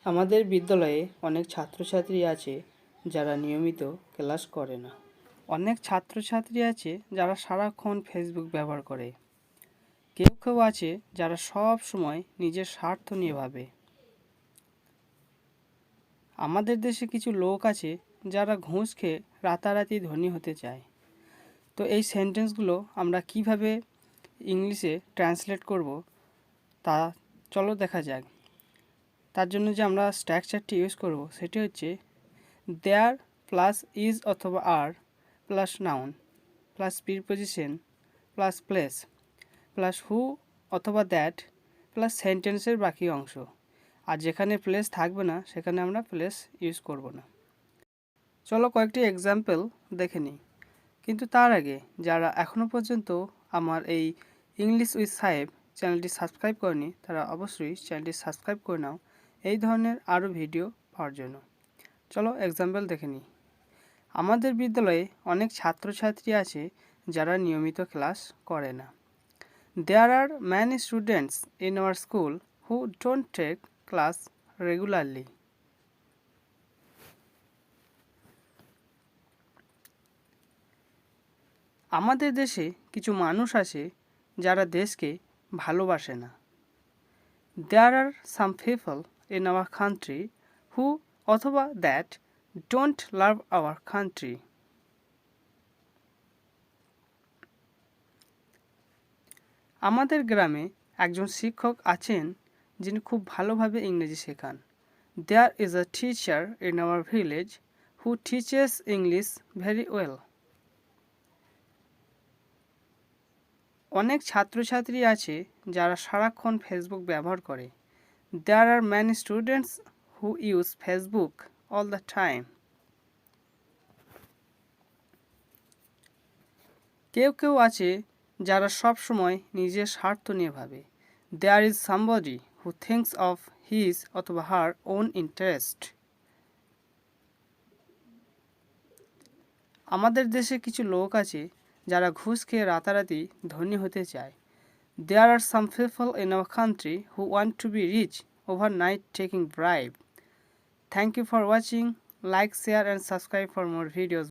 আমাদের বিদ্যালয়ে অনেক ছাত্রছাত্রী আছে যারা নিয়মিত ক্লাস করে না। অনেক ছাত্রছাত্রী আছে যারা সারাক্ষণ ফেসবুক ব্যবহার করে। কেউ কেউ আছে যারা সব সময় নিজের স্বার্থ নিয়ে ভাবে। আমাদের দেশে কিছু লোক আছে যারা ঘুষ খেয়ে রাতারাতি ধনী হতে চায়। তো এই সেন্টেন্সগুলো আমরা কিভাবে ইংলিশে ট্রান্সলেট করব তা চলো দেখা যাক। তার জন্য যে আমরা স্ট্রাকচারটি ইউজ করব সেটি হচ্ছে দেয়ার প্লাস ইজ অথবা are plus noun plus preposition plus place plus who অথবা দ্যাট প্লাস সেন্টেন্সের বাকি অংশ। আর যেখানে প্লেস থাকবে না সেখানে আমরা প্লেস ইউজ করব না। চলো কয়েকটি এক্সাম্পল দেখে নিই। কিন্তু তার আগে যারা এখনও পর্যন্ত আমার এই ইংলিশ উইথ সাহেব চ্যানেলটি সাবস্ক্রাইব করেনি তারা অবশ্যই চ্যানেলটি সাবস্ক্রাইব করে নাও এই ধরনের আরও ভিডিও পাওয়ার জন্য। চলো এক্সাম্পল দেখে নিই। আমাদের বিদ্যালয়ে অনেক ছাত্রছাত্রী আছে যারা নিয়মিত ক্লাস করে না। There are many students in our school who don't take class regularly. আমাদের দেশে কিছু মানুষ আছে যারা দেশকে ভালোবাসে না। There are some people in our country who অথবা that don't love our country. আমাদের গ্রামে একজন শিক্ষক আছেন যিনি খুব ভালোভাবে ইংরেজি শেখান। There is a teacher in our village who teaches English very well. অনেক ছাত্রছাত্রী আছে যারা সারাক্ষণ ফেসবুক ব্যবহার করে। There are many students who use Facebook all the time. কেউ কেউ আছে যারা সব সময় নিজের স্বার্থ নিয়ে ভাবে। There is somebody who thinks of his অথবা her own interest. আমাদের দেশে কিছু লোক আছে যারা ঘুষ খেয়ে রাতারাতি ধনী হতে চায়। There are some people in our country who want to be rich overnight taking bribe. Thank you for watching. Like, share and subscribe for more videos.